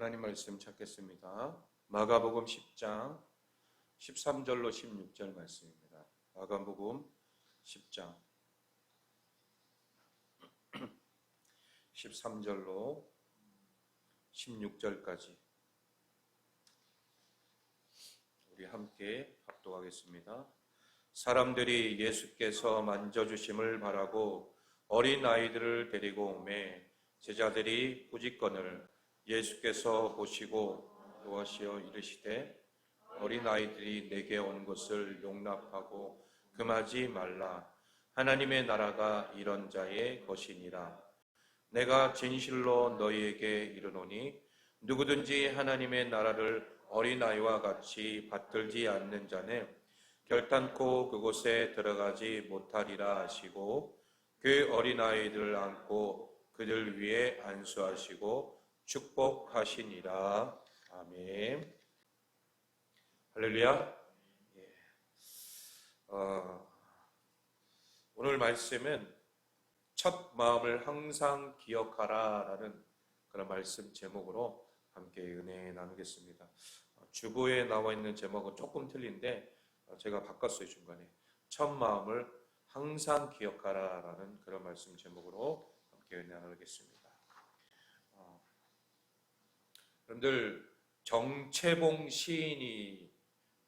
하나님 말씀 찾겠습니다. 마가복음 10장 13절로 16절 말씀입니다. 마가복음 10장 13절로 16절까지 우리 함께 합독하겠습니다. 사람들이 예수께서 만져주심을 바라고 어린 아이들을 데리고 오매 제자들이 부짓건을 예수께서 보시고 노하시어 이르시되 어린 아이들이 내게 온 것을 용납하고 금하지 말라. 하나님의 나라가 이런 자의 것이니라. 내가 진실로 너희에게 이르노니 누구든지 하나님의 나라를 어린아이와 같이 받들지 않는 자는 결단코 그곳에 들어가지 못하리라 하시고 그 어린아이들을 안고 그들 위에 안수하시고 축복하시니라. 아멘. 할렐루야. 오늘 말씀은 첫 마음을 항상 기억하라 라는 그런 말씀 제목으로 함께 은혜 나누겠습니다. 주보에 나와 있는 제목은 조금 틀린데 제가 바꿨어요. 중간에 첫 마음을 항상 기억하라 라는 그런 말씀 제목으로 함께 은혜 나누겠습니다. 여러분들 정채봉 시인이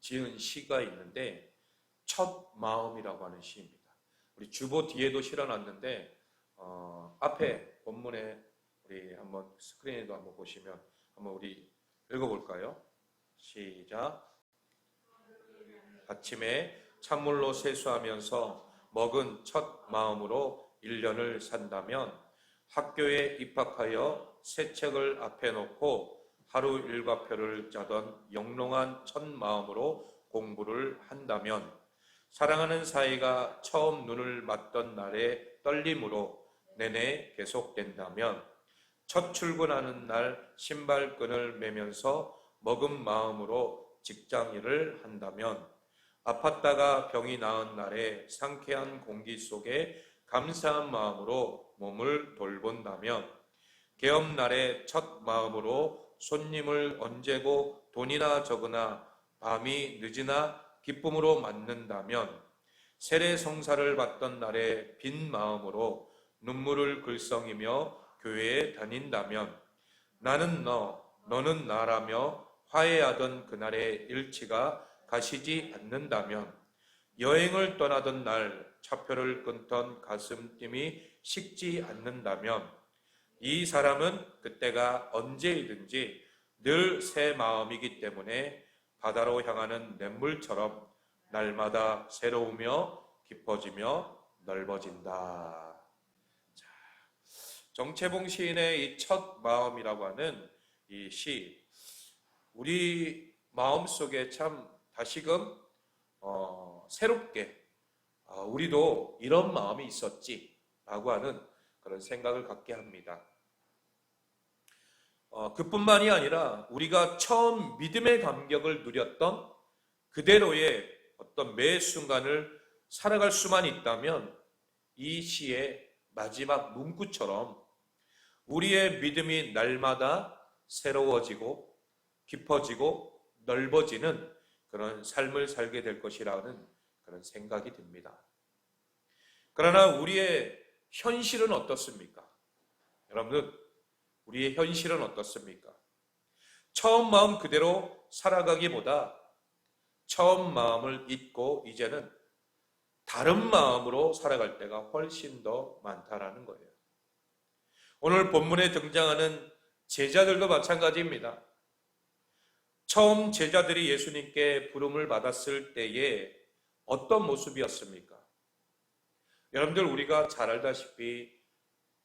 지은 시가 있는데 첫 마음이라고 하는 시입니다. 우리 주보 뒤에도 실어놨는데 앞에 본문에 우리 한번 스크린에도 한번 보시면 한번 우리 읽어볼까요? 시작. 아침에 찬물로 세수하면서 먹은 첫 마음으로 1년을 산다면 학교에 입학하여 새 책을 앞에 놓고 하루 일과표를 짜던 영롱한 첫 마음으로 공부를 한다면 사랑하는 사이가 처음 눈을 맞던 날의 떨림으로 내내 계속된다면 첫 출근하는 날 신발끈을 매면서 먹은 마음으로 직장일을 한다면 아팠다가 병이 나은 날에 상쾌한 공기 속에 감사한 마음으로 몸을 돌본다면 개업날의 첫 마음으로 손님을 언제고 돈이나 적으나 밤이 늦으나 기쁨으로 맞는다면 세례성사를 받던 날에 빈 마음으로 눈물을 글썽이며 교회에 다닌다면 나는 너는 나라며 화해하던 그날의 일치가 가시지 않는다면 여행을 떠나던 날 차표를 끊던 가슴팀이 식지 않는다면 이 사람은 그때가 언제이든지 늘 새 마음이기 때문에 바다로 향하는 냇물처럼 날마다 새로우며 깊어지며 넓어진다. 자, 정채봉 시인의 이 첫 마음이라고 하는 이 시, 우리 마음속에 참 다시금 새롭게 우리도 이런 마음이 있었지 라고 하는 그런 생각을 갖게 합니다. 그뿐만이 아니라 우리가 처음 믿음의 감격을 누렸던 그대로의 어떤 매 순간을 살아갈 수만 있다면 이 시의 마지막 문구처럼 우리의 믿음이 날마다 새로워지고 깊어지고 넓어지는 그런 삶을 살게 될 것이라는 그런 생각이 듭니다. 그러나 우리의 현실은 어떻습니까? 여러분들, 우리의 현실은 어떻습니까? 처음 마음 그대로 살아가기보다 처음 마음을 잊고 이제는 다른 마음으로 살아갈 때가 훨씬 더 많다라는 거예요. 오늘 본문에 등장하는 제자들도 마찬가지입니다. 처음 제자들이 예수님께 부름을 받았을 때에 어떤 모습이었습니까? 여러분들, 우리가 잘 알다시피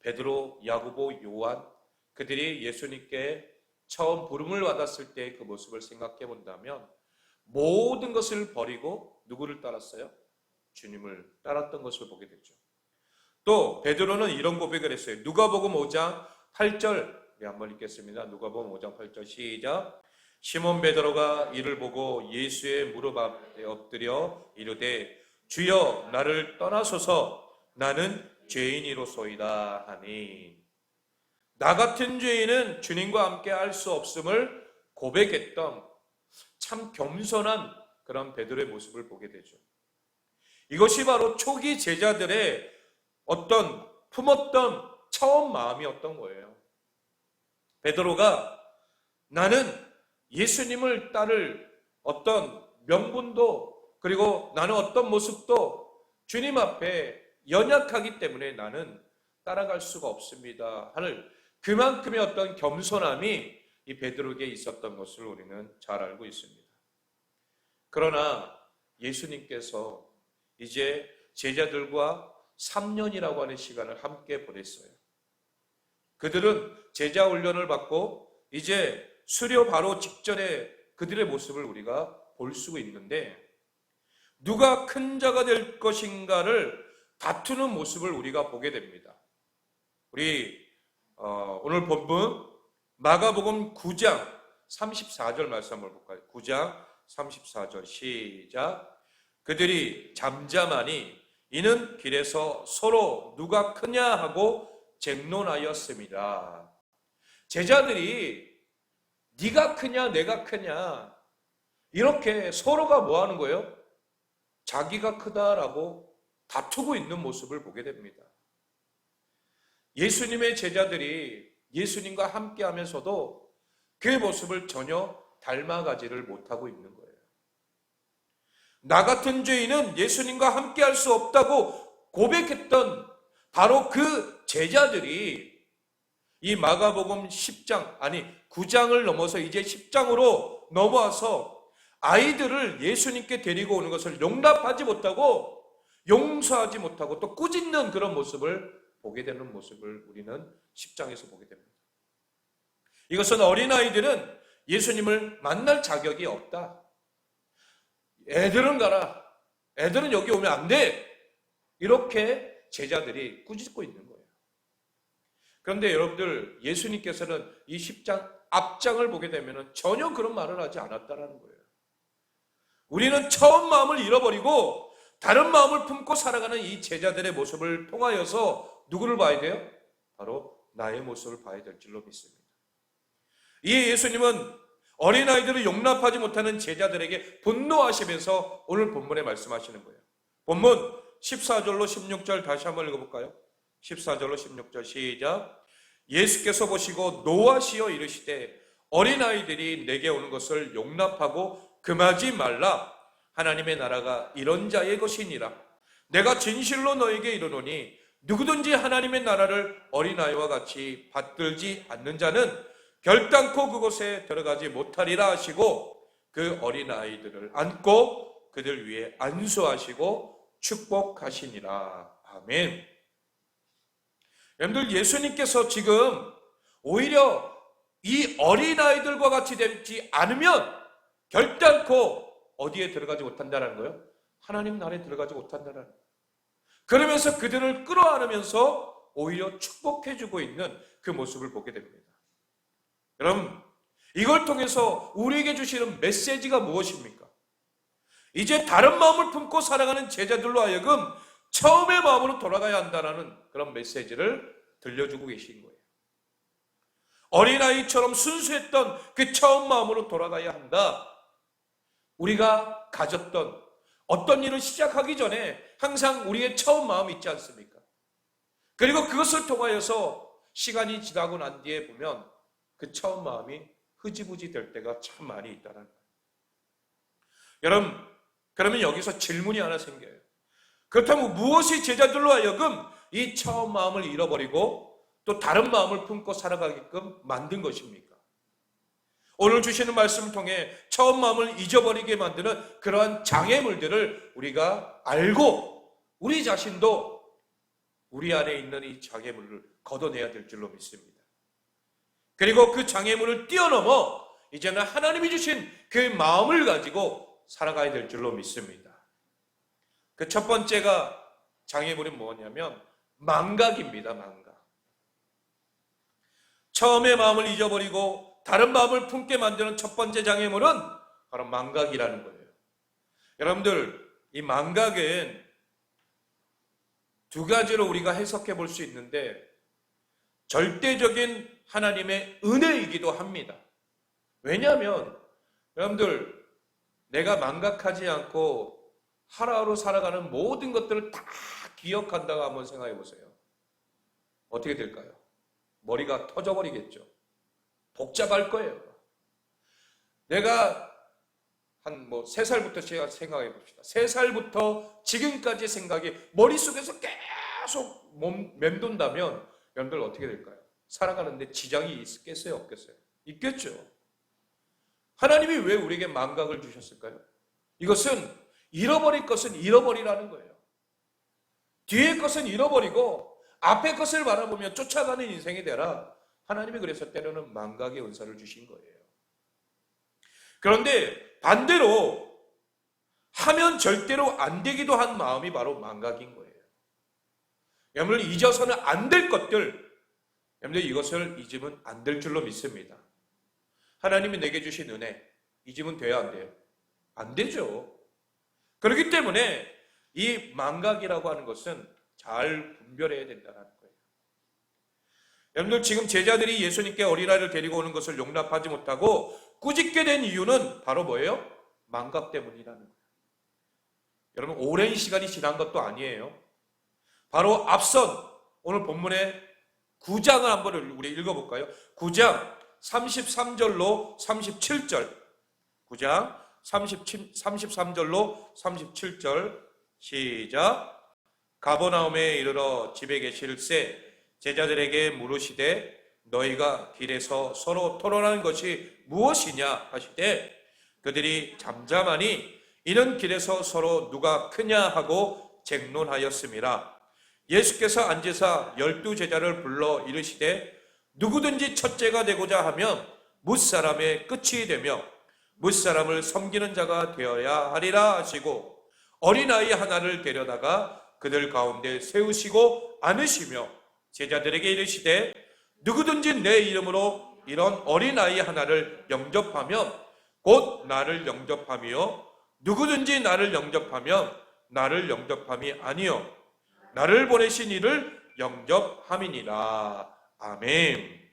베드로, 야고보, 요한 그들이 예수님께 처음 부름을 받았을 때 그 모습을 생각해 본다면 모든 것을 버리고 누구를 따랐어요? 주님을 따랐던 것을 보게 되죠. 또 베드로는 이런 고백을 했어요. 누가복음 5장 8절 한번 읽겠습니다. 누가복음 5장 8절 시작. 시몬 베드로가 이를 보고 예수의 무릎 앞에 엎드려 이르되 주여 나를 떠나소서 나는 죄인이로소이다 하니 나 같은 죄인은 주님과 함께 할 수 없음을 고백했던 참 겸손한 그런 베드로의 모습을 보게 되죠. 이것이 바로 초기 제자들의 어떤 품었던 처음 마음이었던 거예요. 베드로가 나는 예수님을 따를 어떤 명분도, 그리고 나는 어떤 모습도 주님 앞에 연약하기 때문에 나는 따라갈 수가 없습니다 하는 그만큼의 어떤 겸손함이 이 베드로에게 있었던 것을 우리는 잘 알고 있습니다. 그러나 예수님께서 이제 제자들과 3년이라고 하는 시간을 함께 보냈어요. 그들은 제자 훈련을 받고 이제 수료 바로 직전에 그들의 모습을 우리가 볼 수가 있는데, 누가 큰 자가 될 것인가를 다투는 모습을 우리가 보게 됩니다. 우리 오늘 본문 마가복음 9장 34절 말씀 한번 볼까요? 9장 34절 시작. 그들이 잠잠하니 이는 길에서 서로 누가 크냐 하고 쟁론하였습니다. 제자들이 네가 크냐 내가 크냐 이렇게 서로가 뭐 하는 거예요? 자기가 크다라고 다투고 있는 모습을 보게 됩니다. 예수님의 제자들이 예수님과 함께 하면서도 그 모습을 전혀 닮아가지를 못하고 있는 거예요. 나 같은 죄인은 예수님과 함께 할 수 없다고 고백했던 바로 그 제자들이 이 마가복음 9장을 넘어서 이제 10장으로 넘어와서 아이들을 예수님께 데리고 오는 것을 용납하지 못하고 용서하지 못하고 또 꾸짖는 그런 모습을 보게 되는 모습을 우리는 10장에서 보게 됩니다. 이것은 어린아이들은 예수님을 만날 자격이 없다. 애들은 가라. 애들은 여기 오면 안 돼. 이렇게 제자들이 꾸짖고 있는 거예요. 그런데 여러분들, 예수님께서는 이 10장 앞장을 보게 되면 전혀 그런 말을 하지 않았다라는 거예요. 우리는 처음 마음을 잃어버리고 다른 마음을 품고 살아가는 이 제자들의 모습을 통하여서 누구를 봐야 돼요? 바로 나의 모습을 봐야 될 줄로 믿습니다. 이 예수님은 어린아이들을 용납하지 못하는 제자들에게 분노하시면서 오늘 본문에 말씀하시는 거예요. 본문 14절로 16절 다시 한번 읽어볼까요? 14절로 16절 시작. 예수께서 보시고 노하시어 이르시되 어린아이들이 내게 오는 것을 용납하고 금하지 말라. 하나님의 나라가 이런 자의 것이니라. 내가 진실로 너에게 이르노니 누구든지 하나님의 나라를 어린아이와 같이 받들지 않는 자는 결단코 그곳에 들어가지 못하리라 하시고 그 어린아이들을 안고 그들 위에 안수하시고 축복하시니라. 아멘. 여러분들, 예수님께서 지금 오히려 이 어린아이들과 같이 되지 않으면 결단코 어디에 들어가지 못한다는 거예요? 하나님 나라에 들어가지 못한다는 거예요. 그러면서 그들을 끌어안으면서 오히려 축복해주고 있는 그 모습을 보게 됩니다. 여러분, 이걸 통해서 우리에게 주시는 메시지가 무엇입니까? 이제 다른 마음을 품고 살아가는 제자들로 하여금 처음의 마음으로 돌아가야 한다는 그런 메시지를 들려주고 계신 거예요. 어린아이처럼 순수했던 그 처음 마음으로 돌아가야 한다. 우리가 가졌던 어떤 일을 시작하기 전에 항상 우리의 처음 마음이 있지 않습니까? 그리고 그것을 통하여서 시간이 지나고 난 뒤에 보면 그 처음 마음이 흐지부지 될 때가 참 많이 있다는 거예요. 여러분, 그러면 여기서 질문이 하나 생겨요. 그렇다면 무엇이 제자들로 하여금 이 처음 마음을 잃어버리고 또 다른 마음을 품고 살아가게끔 만든 것입니까? 오늘 주시는 말씀을 통해 처음 마음을 잊어버리게 만드는 그러한 장애물들을 우리가 알고 우리 자신도 우리 안에 있는 이 장애물을 걷어내야 될 줄로 믿습니다. 그리고 그 장애물을 뛰어넘어 이제는 하나님이 주신 그 마음을 가지고 살아가야 될 줄로 믿습니다. 그 첫 번째가 장애물이 뭐냐면 망각입니다. 망각. 처음의 마음을 잊어버리고 다른 마음을 품게 만드는 첫 번째 장애물은 바로 망각이라는 거예요. 여러분들, 이 망각은 두 가지로 우리가 해석해 볼 수 있는데, 절대적인 하나님의 은혜이기도 합니다. 왜냐하면 여러분들, 내가 망각하지 않고 하루하루 살아가는 모든 것들을 다 기억한다고 한번 생각해 보세요. 어떻게 될까요? 머리가 터져버리겠죠. 복잡할 거예요. 내가 한 3살부터 제가 생각해 봅시다. 3살부터 지금까지 생각이 머릿속에서 계속 맴돈다면 여러분들 어떻게 될까요? 살아가는데 지장이 있겠어요? 없겠어요? 있겠죠. 하나님이 왜 우리에게 망각을 주셨을까요? 이것은 잃어버릴 것은 잃어버리라는 거예요. 뒤의 것은 잃어버리고 앞의 것을 바라보며 쫓아가는 인생이 되라. 하나님이 그래서 때로는 망각의 은사를 주신 거예요. 그런데 반대로 하면 절대로 안 되기도 한 마음이 바로 망각인 거예요. 여러분들, 잊어서는 안 될 것들, 여러분들 이것을 잊으면 안 될 줄로 믿습니다. 하나님이 내게 주신 은혜, 잊으면 돼요, 안 돼요? 안 되죠. 그렇기 때문에 이 망각이라고 하는 것은 잘 분별해야 된다는 거예요. 여러분들, 지금 제자들이 예수님께 어린아이를 데리고 오는 것을 용납하지 못하고 꾸짖게 된 이유는 바로 뭐예요? 망각 때문이라는 거예요. 여러분, 오랜 시간이 지난 것도 아니에요. 바로 앞선 오늘 본문의 9장을 한번 우리 읽어볼까요? 9장 33절로 37절, 9장 33절로 37절 시작. 가버나움에 이르러 집에 계실새 제자들에게 물으시되 너희가 길에서 서로 토론하는 것이 무엇이냐 하시되 그들이 잠잠하니 이는 길에서 서로 누가 크냐 하고 쟁론하였음이라. 예수께서 앉으사 12제자를 불러 이르시되 누구든지 첫째가 되고자 하면 뭇사람의 끝이 되며 뭇사람을 섬기는 자가 되어야 하리라 하시고 어린아이 하나를 데려다가 그들 가운데 세우시고 안으시며 제자들에게 이르시되 누구든지 내 이름으로 이런 어린아이 하나를 영접하면 곧 나를 영접하며 누구든지 나를 영접하면 나를 영접함이 아니요 나를 보내신 이를 영접함이니라. 아멘.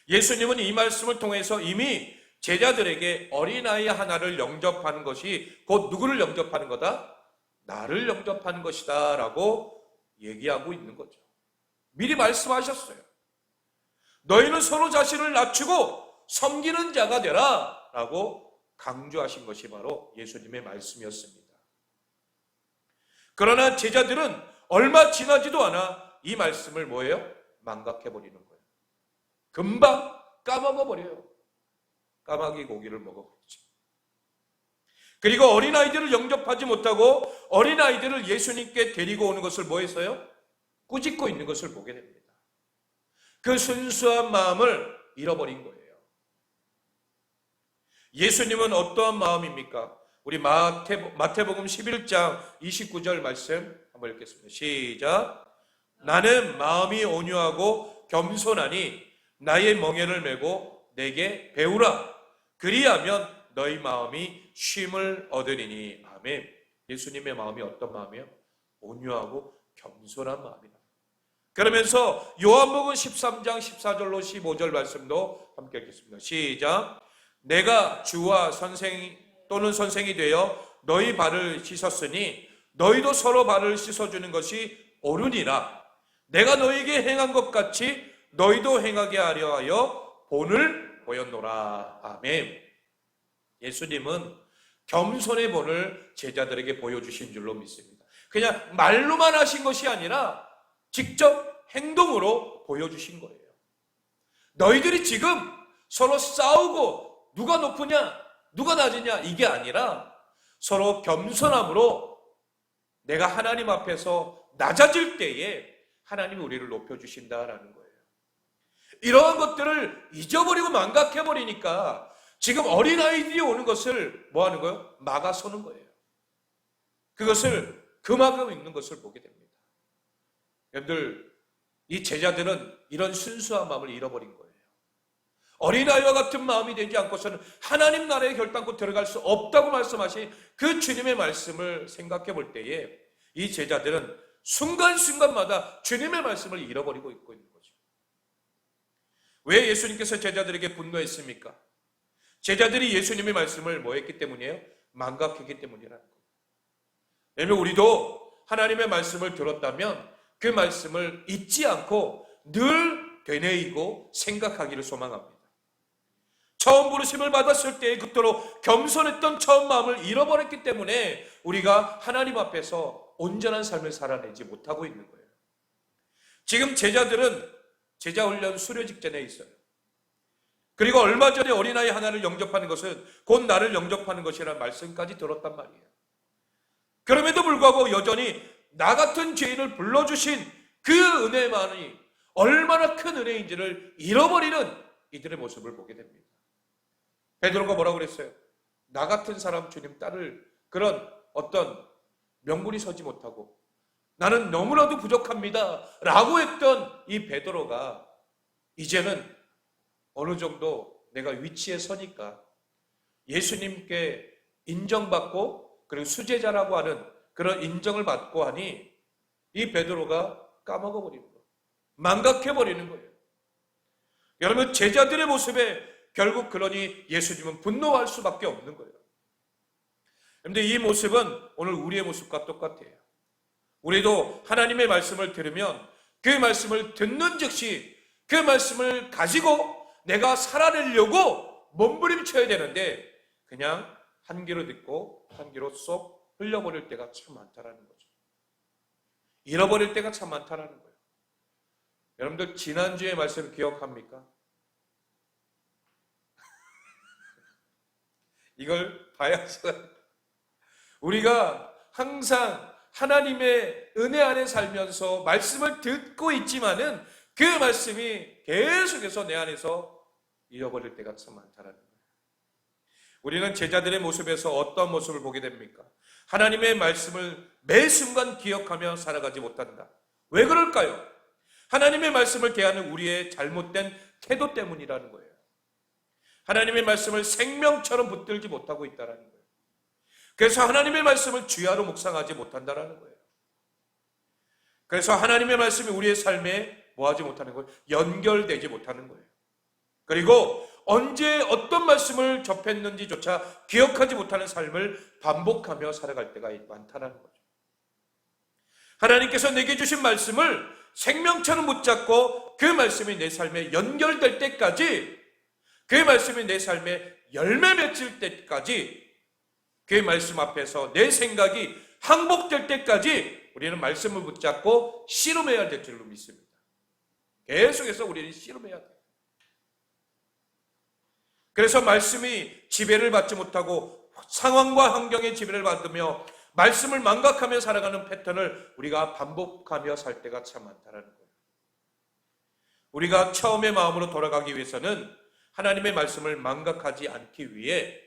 예수님은 이 말씀을 통해서 이미 제자들에게 어린아이 하나를 영접하는 것이 곧 누구를 영접하는 거다? 나를 영접하는 것이다 라고 얘기하고 있는 거죠. 미리 말씀하셨어요. 너희는 서로 자신을 낮추고 섬기는 자가 되라 라고 강조하신 것이 바로 예수님의 말씀이었습니다. 그러나 제자들은 얼마 지나지도 않아 이 말씀을 뭐예요? 망각해버리는 거예요. 금방 까먹어버려요. 까마귀 고기를 먹어버리죠. 그리고 어린아이들을 영접하지 못하고 어린아이들을 예수님께 데리고 오는 것을 뭐 했어요? 꾸짖고 있는 것을 보게 됩니다. 그 순수한 마음을 잃어버린 거예요. 예수님은 어떠한 마음입니까? 우리 마태복음 11장 29절 말씀 한번 읽겠습니다. 시작. 나는 마음이 온유하고 겸손하니 나의 멍에를 메고 내게 배우라. 그리하면 너희 마음이 쉼을 얻으리니. 아멘. 예수님의 마음이 어떤 마음이에요? 온유하고 겸손한 마음이다. 그러면서 요한복음 13장 14절로 15절 말씀도 함께 읽겠습니다. 시작. 내가 주와 선생 또는 선생이 되어 너희 발을 씻었으니 너희도 서로 발을 씻어주는 것이 옳으니라. 내가 너희에게 행한 것 같이 너희도 행하게 하려 하여 본을 보였노라. 아멘. 예수님은 겸손의 본을 제자들에게 보여주신 줄로 믿습니다. 그냥 말로만 하신 것이 아니라 직접 행동으로 보여주신 거예요. 너희들이 지금 서로 싸우고 누가 높으냐 누가 낮으냐 이게 아니라 서로 겸손함으로 내가 하나님 앞에서 낮아질 때에 하나님이 우리를 높여주신다라는 거예요. 이러한 것들을 잊어버리고 망각해버리니까 지금 어린아이들이 오는 것을 뭐 하는 거예요? 막아서는 거예요. 그것을 그만큼 있는 것을 보게 됩니다. 여러분들, 이 제자들은 이런 순수한 마음을 잃어버린 거예요. 어린아이와 같은 마음이 되지 않고서는 하나님 나라에 결단코 들어갈 수 없다고 말씀하신 그 주님의 말씀을 생각해 볼 때에 이 제자들은 순간순간마다 주님의 말씀을 잃어버리고 있고 있는 거죠. 왜 예수님께서 제자들에게 분노했습니까? 제자들이 예수님의 말씀을 뭐 했기 때문이에요? 망각했기 때문이라는 거예요. 왜냐하면 우리도 하나님의 말씀을 들었다면 그 말씀을 잊지 않고 늘 되뇌이고 생각하기를 소망합니다. 처음 부르심을 받았을 때 그토록 겸손했던 처음 마음을 잃어버렸기 때문에 우리가 하나님 앞에서 온전한 삶을 살아내지 못하고 있는 거예요. 지금 제자들은 제자훈련 수료 직전에 있어요. 그리고 얼마 전에 어린아이 하나를 영접하는 것은 곧 나를 영접하는 것이라는 말씀까지 들었단 말이에요. 그럼에도 불구하고 여전히 나 같은 죄인을 불러주신 그 은혜만이 얼마나 큰 은혜인지를 잃어버리는 이들의 모습을 보게 됩니다. 베드로가 뭐라고 그랬어요? 나 같은 사람 주님 따를 그런 어떤 명분이 서지 못하고 나는 너무나도 부족합니다 라고 했던 이 베드로가 이제는 어느 정도 내가 위치에 서니까 예수님께 인정받고 그리고 수제자라고 하는 그런 인정을 받고 하니 이 베드로가 까먹어버리는 거예요. 망각해버리는 거예요. 여러분, 제자들의 모습에 결국 그러니 예수님은 분노할 수밖에 없는 거예요. 그런데 이 모습은 오늘 우리의 모습과 똑같아요. 우리도 하나님의 말씀을 들으면 그 말씀을 듣는 즉시 그 말씀을 가지고 내가 살아내려고 몸부림쳐야 되는데 그냥 한 귀로 듣고 한 귀로 쏙 흘려버릴 때가 참 많다라는 거죠. 잃어버릴 때가 참 많다라는 거예요. 여러분들 지난주의 말씀 기억합니까? 이걸 봐야죠. 우리가 항상 하나님의 은혜 안에 살면서 말씀을 듣고 있지만은 그 말씀이 계속해서 내 안에서 잃어버릴 때가 참 많다라는 거예요. 우리는 제자들의 모습에서 어떤 모습을 보게 됩니까? 하나님의 말씀을 매 순간 기억하며 살아가지 못한다. 왜 그럴까요? 하나님의 말씀을 대하는 우리의 잘못된 태도 때문이라는 거예요. 하나님의 말씀을 생명처럼 붙들지 못하고 있다는 거예요. 그래서 하나님의 말씀을 주야로 묵상하지 못한다는 거예요. 그래서 하나님의 말씀이 우리의 삶에 뭐하지 못하는 거예요? 연결되지 못하는 거예요. 그리고 언제 어떤 말씀을 접했는지조차 기억하지 못하는 삶을 반복하며 살아갈 때가 많다는 거죠. 하나님께서 내게 주신 말씀을 생명처럼 붙잡고 그 말씀이 내 삶에 연결될 때까지, 그 말씀이 내 삶에 열매 맺을 때까지, 그 말씀 앞에서 내 생각이 항복될 때까지 우리는 말씀을 붙잡고 씨름해야 될 줄로 믿습니다. 계속해서 우리는 씨름해야 돼요. 그래서 말씀이 지배를 받지 못하고 상황과 환경의 지배를 받으며 말씀을 망각하며 살아가는 패턴을 우리가 반복하며 살 때가 참 많다는 거예요. 우리가 처음의 마음으로 돌아가기 위해서는 하나님의 말씀을 망각하지 않기 위해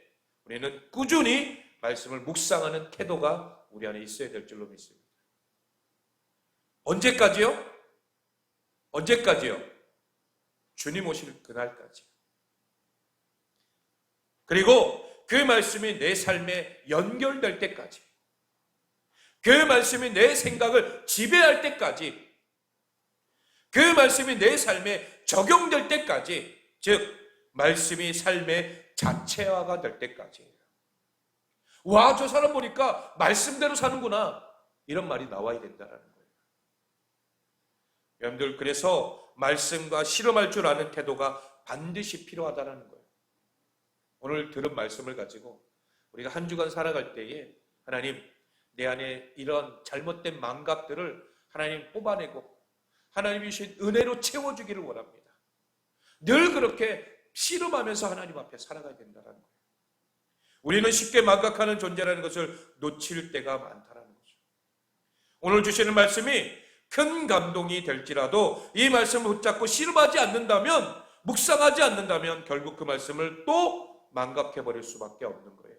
우리는 꾸준히 말씀을 묵상하는 태도가 우리 안에 있어야 될 줄로 믿습니다. 언제까지요? 언제까지요? 주님 오실 그날까지. 그리고 그 말씀이 내 삶에 연결될 때까지, 그 말씀이 내 생각을 지배할 때까지, 그 말씀이 내 삶에 적용될 때까지, 즉 말씀이 삶의 자체화가 될 때까지. 와, 저 사람 보니까 말씀대로 사는구나, 이런 말이 나와야 된다는 거예요. 여러분들, 그래서 말씀과 실험할 줄 아는 태도가 반드시 필요하다는 거예요. 오늘 들은 말씀을 가지고 우리가 한 주간 살아갈 때에 하나님, 내 안에 이런 잘못된 망각들을 하나님 뽑아내고 하나님이 주신 은혜로 채워주기를 원합니다. 늘 그렇게 씨름하면서 하나님 앞에 살아가야 된다는 거예요. 우리는 쉽게 망각하는 존재라는 것을 놓칠 때가 많다는 거죠. 오늘 주시는 말씀이 큰 감동이 될지라도 이 말씀을 붙잡고 씨름하지 않는다면, 묵상하지 않는다면 결국 그 말씀을 또 망각해버릴 수밖에 없는 거예요.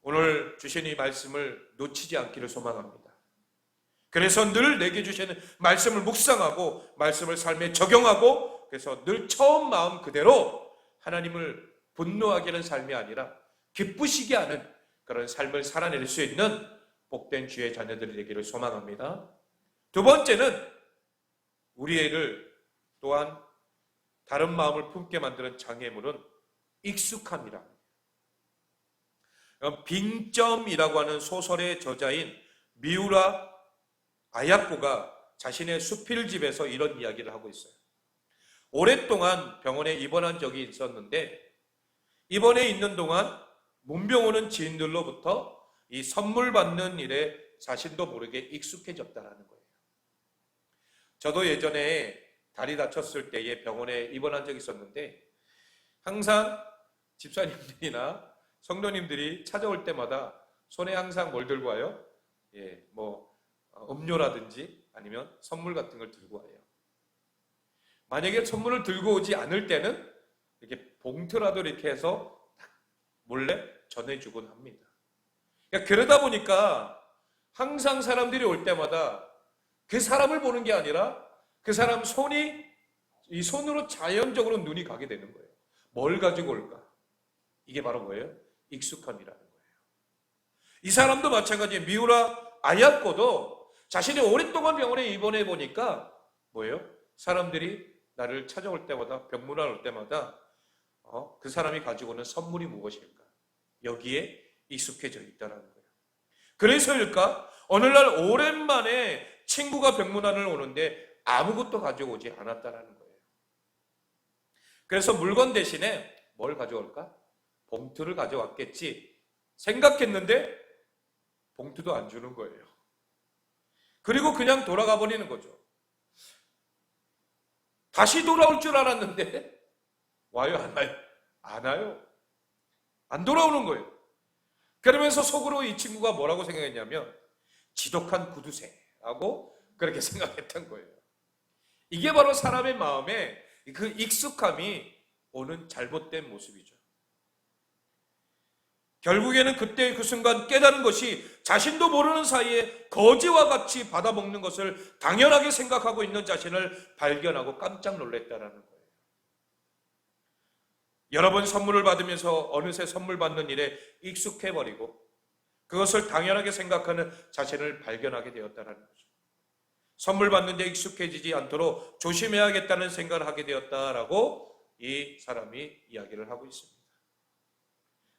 오늘 주신 이 말씀을 놓치지 않기를 소망합니다. 그래서 늘 내게 주시는 말씀을 묵상하고 말씀을 삶에 적용하고, 그래서 늘 처음 마음 그대로 하나님을 분노하게 하는 삶이 아니라 기쁘시게 하는 그런 삶을 살아낼 수 있는 복된 주의 자녀들이 되기를 소망합니다. 두 번째는 우리를 또한 다른 마음을 품게 만드는 장애물은 익숙함이라. 빙점이라고 하는 소설의 저자인 미우라 아야코가 자신의 수필집에서 이런 이야기를 하고 있어요. 오랫동안 병원에 입원한 적이 있었는데 입원해 있는 동안 문병 오는 지인들로부터 이 선물 받는 일에 자신도 모르게 익숙해졌다라는 거예요. 저도 예전에 다리 다쳤을 때에 병원에 입원한 적이 있었는데 항상 집사님들이나 성도님들이 찾아올 때마다 손에 항상 뭘 들고 와요? 음료라든지 아니면 선물 같은 걸 들고 와요. 만약에 선물을 들고 오지 않을 때는 이렇게 봉투라도 이렇게 해서 몰래 전해주곤 합니다. 그러다 보니까 항상 사람들이 올 때마다 그 사람을 보는 게 아니라 그 사람 이 손으로 자연적으로 눈이 가게 되는 거예요. 뭘 가지고 올까? 이게 바로 뭐예요? 익숙함이라는 거예요. 이 사람도 마찬가지예요. 미우라 아야코도 자신이 오랫동안 병원에 입원해 보니까 뭐예요? 사람들이 나를 찾아올 때마다 병문안 올 때마다 그 사람이 가지고 오는 선물이 무엇일까? 여기에 익숙해져 있다는 거예요. 그래서일까? 어느 날 오랜만에 친구가 병문안을 오는데 아무것도 가져오지 않았다는 거예요. 그래서 물건 대신에 뭘 가져올까? 봉투를 가져왔겠지 생각했는데 봉투도 안 주는 거예요. 그리고 그냥 돌아가 버리는 거죠. 다시 돌아올 줄 알았는데 와요? 안 와요? 안 와요. 안 돌아오는 거예요. 그러면서 속으로 이 친구가 뭐라고 생각했냐면 지독한 구두쇠라고 그렇게 생각했던 거예요. 이게 바로 사람의 마음에 그 익숙함이 오는 잘못된 모습이죠. 결국에는 그때 그 순간 깨달은 것이 자신도 모르는 사이에 거지와 같이 받아먹는 것을 당연하게 생각하고 있는 자신을 발견하고 깜짝 놀랐다는 거예요. 여러분 선물을 받으면서 어느새 선물 받는 일에 익숙해버리고 그것을 당연하게 생각하는 자신을 발견하게 되었다는 거죠. 선물 받는 데 익숙해지지 않도록 조심해야겠다는 생각을 하게 되었다라고 이 사람이 이야기를 하고 있습니다.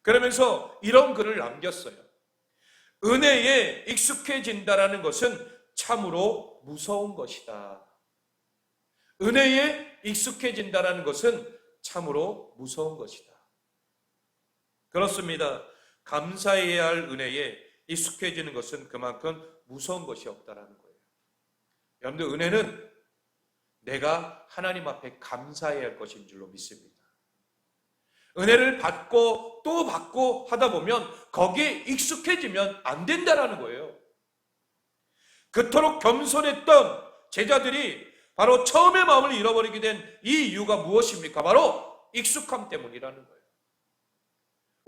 그러면서 이런 글을 남겼어요. 은혜에 익숙해진다라는 것은 참으로 무서운 것이다. 은혜에 익숙해진다라는 것은 참으로 무서운 것이다. 그렇습니다. 감사해야 할 은혜에 익숙해지는 것은 그만큼 무서운 것이 없다라는 거예요. 여러분들 은혜는 내가 하나님 앞에 감사해야 할 것인 줄로 믿습니다. 은혜를 받고 또 받고 하다 보면 거기에 익숙해지면 안 된다라는 거예요. 그토록 겸손했던 제자들이 바로 처음의 마음을 잃어버리게 된 이 이유가 무엇입니까? 바로 익숙함 때문이라는 거예요.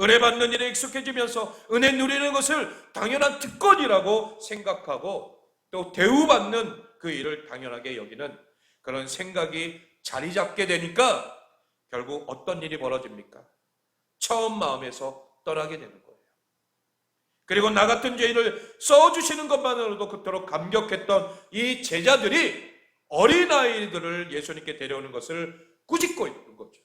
은혜 받는 일에 익숙해지면서 은혜 누리는 것을 당연한 특권이라고 생각하고 또 대우받는 그 일을 당연하게 여기는 그런 생각이 자리 잡게 되니까 결국 어떤 일이 벌어집니까? 처음 마음에서 떠나게 되는 거예요. 그리고 나 같은 죄인을 써주시는 것만으로도 그토록 감격했던 이 제자들이 어린아이들을 예수님께 데려오는 것을 꾸짖고 있는 거죠.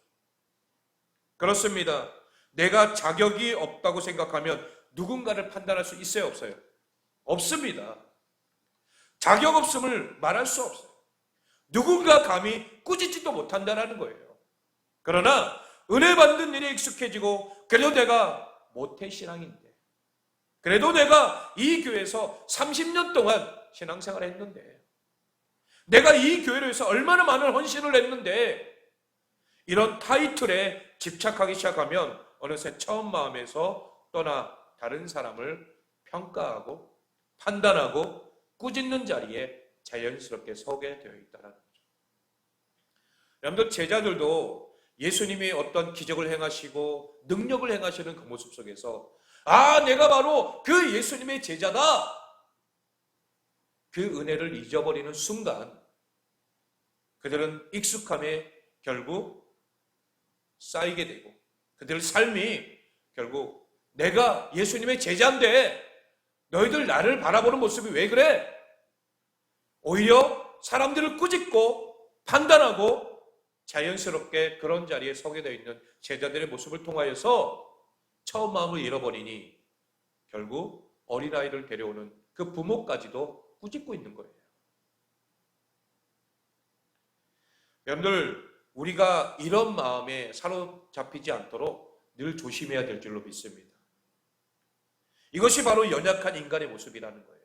그렇습니다. 내가 자격이 없다고 생각하면 누군가를 판단할 수 있어요? 없어요? 없습니다. 자격 없음을 말할 수 없어요. 누군가 감히 꾸짖지도 못한다는 거예요. 그러나 은혜 받는 일에 익숙해지고 그래도 내가 모태신앙인데 그래도 내가 이 교회에서 30년 동안 신앙생활을 했는데 내가 이 교회를 위해서 얼마나 많은 헌신을 했는데 이런 타이틀에 집착하기 시작하면 어느새 처음 마음에서 떠나 다른 사람을 평가하고 판단하고 꾸짖는 자리에 자연스럽게 서게 되어 있다는 거죠. 여러분들 제자들도 예수님이 어떤 기적을 행하시고 능력을 행하시는 그 모습 속에서 내가 바로 그 예수님의 제자다. 그 은혜를 잊어버리는 순간 그들은 익숙함에 결국 쌓이게 되고 그들의 삶이 결국 내가 예수님의 제자인데 너희들 나를 바라보는 모습이 왜 그래? 오히려 사람들을 꾸짖고 판단하고 자연스럽게 그런 자리에 서게 되어 있는 제자들의 모습을 통하여서 처음 마음을 잃어버리니 결국 어린아이를 데려오는 그 부모까지도 꾸짖고 있는 거예요. 여러분들, 우리가 이런 마음에 사로잡히지 않도록 늘 조심해야 될 줄로 믿습니다. 이것이 바로 연약한 인간의 모습이라는 거예요.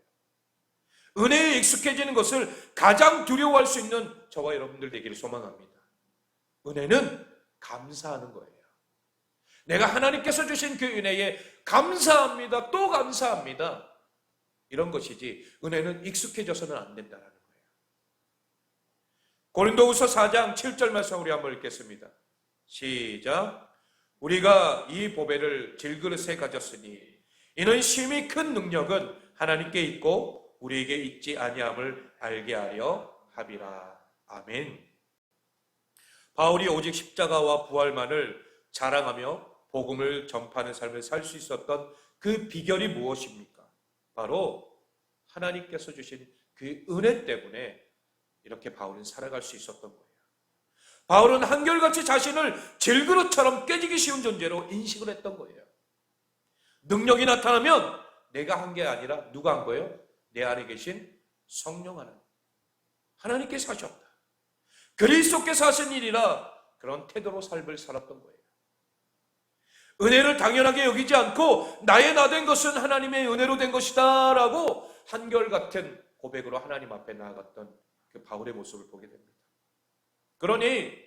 은혜에 익숙해지는 것을 가장 두려워할 수 있는 저와 여러분들 되기를 소망합니다. 은혜는 감사하는 거예요. 내가 하나님께서 주신 그 은혜에 감사합니다. 또 감사합니다. 이런 것이지 은혜는 익숙해져서는 안 된다는 거예요. 고린도후서 4장 7절 말씀 우리 한번 읽겠습니다. 시작. 우리가 이 보배를 질그릇에 가졌으니 이는 심히 큰 능력은 하나님께 있고 우리에게 있지 아니함을 알게 하려 함이라. 아멘. 바울이 오직 십자가와 부활만을 자랑하며 복음을 전파하는 삶을 살 수 있었던 그 비결이 무엇입니까? 바로 하나님께서 주신 그 은혜 때문에 이렇게 바울은 살아갈 수 있었던 거예요. 바울은 한결같이 자신을 질그릇처럼 깨지기 쉬운 존재로 인식을 했던 거예요. 능력이 나타나면 내가 한 게 아니라 누가 한 거예요? 내 안에 계신 성령 하나님, 하나님께서 하셨다. 그리스도께서 하신 일이라 그런 태도로 삶을 살았던 거예요. 은혜를 당연하게 여기지 않고 나의 나 된 것은 하나님의 은혜로 된 것이다 라고 한결같은 고백으로 하나님 앞에 나아갔던 그 바울의 모습을 보게 됩니다. 그러니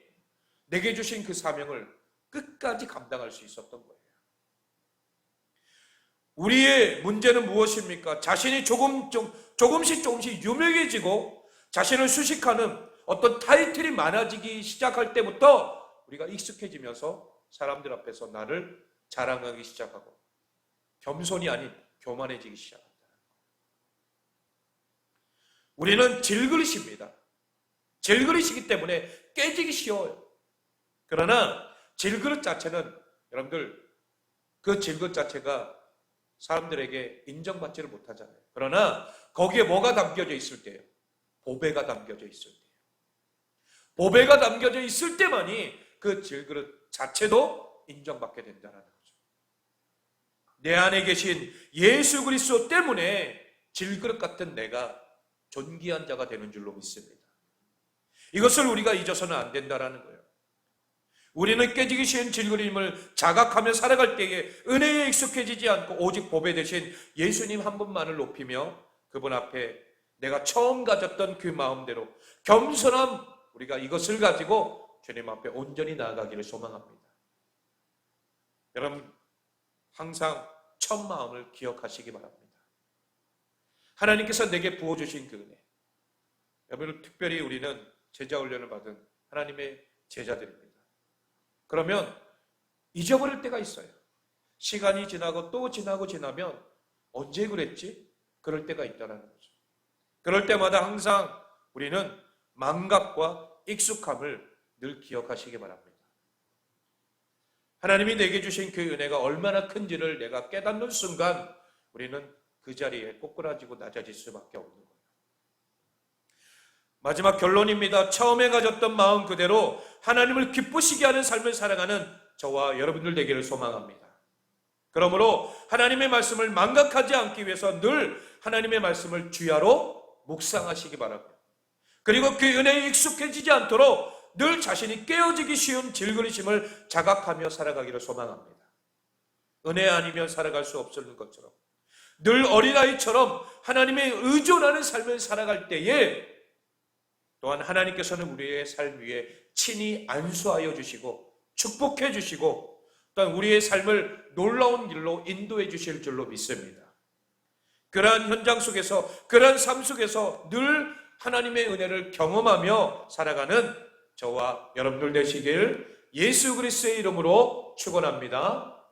내게 주신 그 사명을 끝까지 감당할 수 있었던 거예요. 우리의 문제는 무엇입니까? 자신이 조금씩 유명해지고 자신을 수식하는 어떤 타이틀이 많아지기 시작할 때부터 우리가 익숙해지면서 사람들 앞에서 나를 자랑하기 시작하고 겸손이 아닌 교만해지기 시작합니다. 우리는 질그릇입니다. 질그릇이기 때문에 깨지기 쉬워요. 그러나 질그릇 자체는 여러분들 그 질그릇 자체가 사람들에게 인정받지를 못하잖아요. 그러나 거기에 뭐가 담겨져 있을 때요? 보배가 담겨져 있을 때요. 보배가 담겨져 있을 때만이 그 질그릇 자체도 인정받게 된다는 거죠. 내 안에 계신 예수 그리스도 때문에 질그릇 같은 내가 존귀한 자가 되는 줄로 믿습니다. 이것을 우리가 잊어서는 안 된다는 거예요. 우리는 깨지기 쉬운 질그림을 자각하며 살아갈 때에 은혜에 익숙해지지 않고 오직 보배 대신 예수님 한 분만을 높이며 그분 앞에 내가 처음 가졌던 그 마음대로 겸손함, 우리가 이것을 가지고 주님 앞에 온전히 나아가기를 소망합니다. 여러분, 항상 첫 마음을 기억하시기 바랍니다. 하나님께서 내게 부어주신 그 은혜. 여러분, 특별히 우리는 제자 훈련을 받은 하나님의 제자들입니다. 그러면 잊어버릴 때가 있어요. 시간이 지나고 또 지나면 언제 그랬지? 그럴 때가 있다는 거죠. 그럴 때마다 항상 우리는 망각과 익숙함을 늘 기억하시기 바랍니다. 하나님이 내게 주신 그 은혜가 얼마나 큰지를 내가 깨닫는 순간 우리는 그 자리에 꼬꾸라지고 낮아질 수밖에 없는 거예요. 마지막 결론입니다. 처음에 가졌던 마음 그대로 하나님을 기쁘시게 하는 삶을 살아가는 저와 여러분들 되기를 소망합니다. 그러므로 하나님의 말씀을 망각하지 않기 위해서 늘 하나님의 말씀을 주야로 묵상하시기 바랍니다. 그리고 그 은혜에 익숙해지지 않도록 늘 자신이 깨어지기 쉬운 질그릇임을 자각하며 살아가기를 소망합니다. 은혜 아니면 살아갈 수 없는 것처럼 늘 어린아이처럼 하나님의 의존하는 삶을 살아갈 때에 또한 하나님께서는 우리의 삶 위에 친히 안수하여 주시고 축복해 주시고 또한 우리의 삶을 놀라운 길로 인도해 주실 줄로 믿습니다. 그러한 현장 속에서 그러한 삶 속에서 늘 하나님의 은혜를 경험하며 살아가는 저와 여러분들 되시길 예수 그리스도의 이름으로 축원합니다.